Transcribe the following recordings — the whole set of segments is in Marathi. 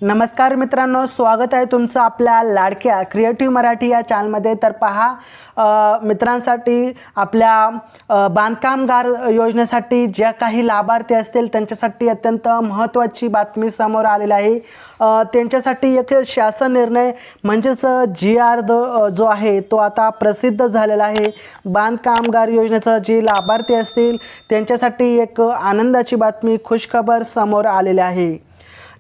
नमस्कार मित्रांनो, स्वागत आहे तुमचं आपल्या लाडक्या क्रिएटिव्ह मराठी या चॅनलमध्ये। तर पहा मित्रांसाठी आपल्या बांधकामगार योजनेसाठी ज्या काही लाभार्थी असतील त्यांच्यासाठी अत्यंत महत्त्वाची बातमी समोर आलेली आहे। त्यांच्यासाठी एक शासन निर्णय म्हणजेच GR जो आहे तो आता प्रसिद्ध झालेला आहे। बांधकामगार योजनेचा जे लाभार्थी असतील त्यांच्यासाठी एक आनंदाची बातमी, खुशखबर समोर आलेली आहे।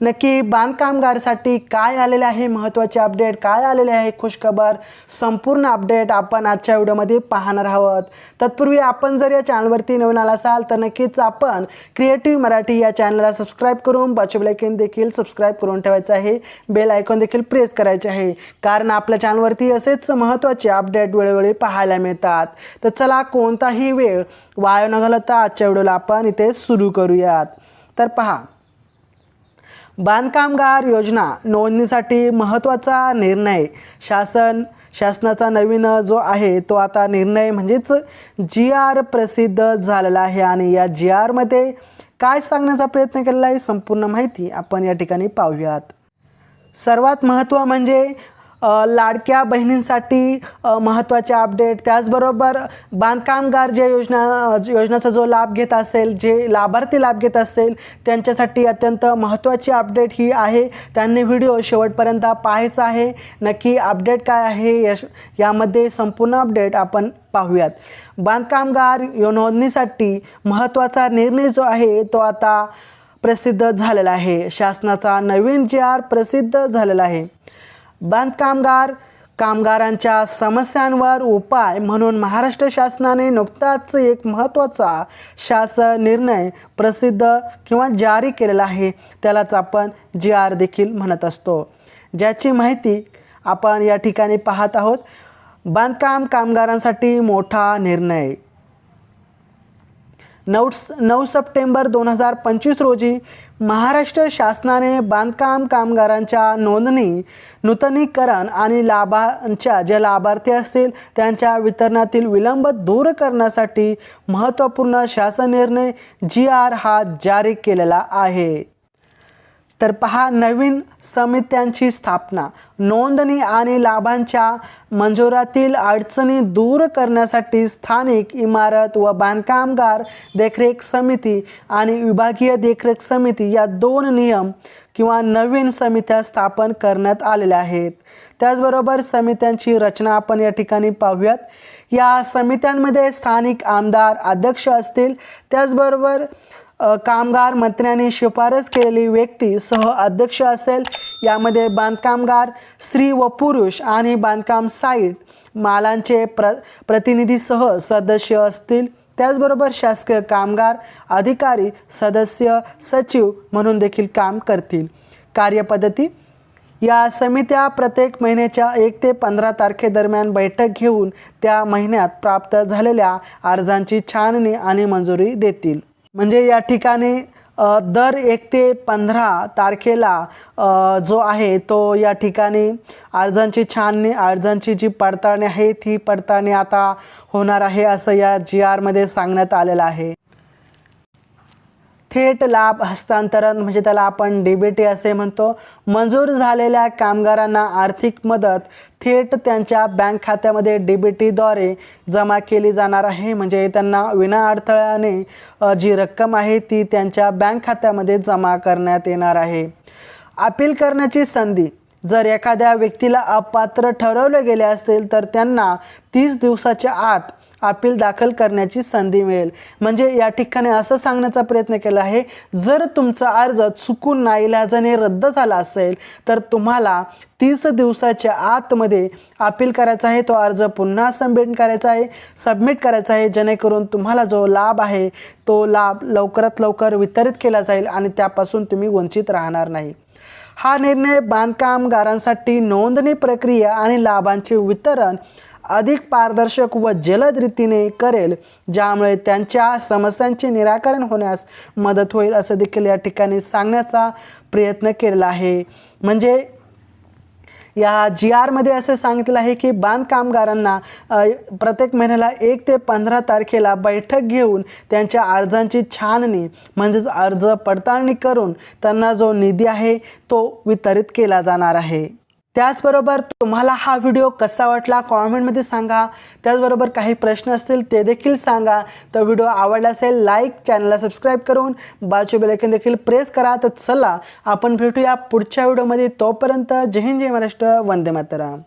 नक्की बांधकामगारसाठी काय आलेले आहे, महत्त्वाचे अपडेट काय आलेले आहे, खुशखबर, संपूर्ण अपडेट आपण आजच्या व्हिडिओमध्ये पाहणार आहोत। तत्पूर्वी आपण जर या चॅनलवरती नवीन आला असाल तर नक्कीच आपण क्रिएटिव्ह मराठी या चॅनलला सबस्क्राइब करून बाजूच्या बेल आयकॉन देखील सबस्क्राइब करून ठेवायचं आहे, बेल आयकॉन देखील प्रेस करायचे आहे, कारण आपल्या चॅनलवरती असेच महत्त्वाचे अपडेट वेळोवेळी पाहायला मिळतात। तर चला कोणताही वेळ वाया न घालवता आजच्या व्हिडिओला आपण इथे सुरू करूयात। तर पहा, बांधकामगार योजना नोंदणीसाठी महत्त्वाचा निर्णय। शासनाचा नवीन जो आहे तो आता निर्णय म्हणजेच GR प्रसिद्ध झालेला आहे आणि या GR मध्ये काय सांगण्याचा प्रयत्न केलेला आहे संपूर्ण माहिती आपण या ठिकाणी पाहूयात। सर्वात महत्त्व म्हणजे लाडक्या बहिणींसाठी महत्त्वाचे अपडेट, त्याचबरोबर बांधकामगार जे योजनेचा जो लाभ घेत असेल, जे लाभार्थी लाभ घेत असेल त्यांच्यासाठी अत्यंत महत्त्वाची अपडेट ही आहे। त्यांनी व्हिडिओ शेवटपर्यंत पाहायचा आहे। नक्की अपडेट काय आहे यामध्ये संपूर्ण अपडेट आपण पाहूयात। बांधकामगार नोंदणीसाठी महत्त्वाचा निर्णय जो आहे तो आता प्रसिद्ध झालेला आहे। शासनाचा नवीन GR प्रसिद्ध झालेला आहे। बांधकामगार कामगारांच्या समस्यांवर उपाय म्हणून महाराष्ट्र शासनाने नुकताच एक महत्त्वाचा शासन निर्णय प्रसिद्ध किंवा जारी केलेला आहे, त्यालाच आपण GR देखील म्हणत असतो, ज्याची माहिती आपण या ठिकाणी पाहत आहोत। बांधकाम कामगारांसाठी मोठा निर्णय। 9 सप्टेंबर 2025 रोजी महाराष्ट्र शासनाने बांधकाम कामगारांच्या नोंदणी, नूतनीकरण आणि लाभांच्या जे लाभार्थी असतील त्यांच्या वितरणातील विलंब दूर करण्यासाठी महत्त्वपूर्ण शासन निर्णय GR हा जारी केलेला आहे। तर पहा, नवीन समित्यांची स्थापना, नोंदणी आणि लाभांच्या मंजुरातील अडचणी दूर करण्यासाठी स्थानिक इमारत व बांधकामगार देखरेख समिती आणि विभागीय देखरेख समिती या 2 नियम किंवा नवीन समित्या स्थापन करण्यात आलेल्या आहेत। त्याचबरोबर समित्यांची रचना आपण या ठिकाणी पाहूयात। या समित्यांमध्ये स्थानिक आमदार अध्यक्ष असतील, त्याचबरोबर कामगार मंत्र्यांनी शिफारस केलेली व्यक्ती सह अध्यक्ष असेल। यामध्ये बांधकामगार स्त्री व पुरुष आणि बांधकाम साईट मालांचे प्रतिनिधीसह सदस्य असतील। त्याचबरोबर शासकीय कामगार अधिकारी सदस्य सचिव म्हणून देखील काम करतील। कार्यपद्धती, या समित्या प्रत्येक महिन्याच्या 1 ते 15 तारखेदरम्यान बैठक घेऊन त्या महिन्यात प्राप्त झालेल्या अर्जांची छाननी आणि मंजुरी देतील। म्हणजे या ठिकाणी दर 1 ते 15 तारखेला जो आहे तो या ठिकाणी अर्जांची छाननी, अर्जांची जी पडताळणी आहे ती पडताळणी आता होणार आहे असं या GR मध्ये सांगण्यात आलेलं आहे। थेट लाभ हस्तांतरण म्हणजे त्याला आपण DBT असे म्हणतो। मंजूर झालेल्या कामगारांना आर्थिक मदत थेट त्यांच्या बँक खात्यामध्ये DBTद्वारे जमा केली जाणार आहे। म्हणजे त्यांना विनाअडथळ्याने जी रक्कम आहे ती त्यांच्या बँक खात्यामध्ये जमा करण्यात येणार आहे। अपील करण्याची संधी, जर एखाद्या व्यक्तीला अपात्र ठरवले गेले असेल तर त्यांना 30 दिवसाच्या आत अपील दाखल करण्याची संधी मिळेल। म्हणजे या ठिकाणी असं सांगण्याचा प्रयत्न केला आहे, जर तुमचा अर्ज चुकून नाईलाजाने रद्द झाला असेल तर तुम्हाला 30 दिवसाच्या आतमध्ये अपील करायचा आहे, तो अर्ज पुन्हा सबमिट करायचा आहे, जेणेकरून तुम्हाला जो लाभ आहे तो लाभ लवकरात लवकर वितरित केला जाईल आणि त्यापासून तुम्ही वंचित राहणार नाही। हा निर्णय बांधकामगारांसाठी नोंदणी प्रक्रिया आणि लाभांचे वितरण अधिक पारदर्शक व जलद रीतीने करेल, ज्यामुळे त्यांच्या समस्यांचे निराकरण होण्यास मदत होईल असं देखील या ठिकाणी सांगण्याचा प्रयत्न केलेला आहे। म्हणजे या GRमध्ये असे सांगितलं आहे की बांधकामगारांना प्रत्येक महिन्याला 1 ते 15 तारखेला बैठक घेऊन त्यांच्या अर्जांची छाननी म्हणजेच अर्ज पडताळणी करून त्यांना जो निधी आहे तो वितरित केला जाणार आहे। त्याचबरोबर तुम्हाला हा व्हिडिओ कसा वाटला कॉमेंटमध्ये सांगा। त्याचबरोबर काही प्रश्न असतील ते देखील सांगा। तर व्हिडिओ आवडला असेल लाईक, चॅनलला सबस्क्राईब करून बाजूचे बेल आयकॉन देखील प्रेस करा। तर चला आपण भेटूया पुढच्या व्हिडिओमध्ये। तोपर्यंत जय हिंद, जय महाराष्ट्र, वंदे मातरम।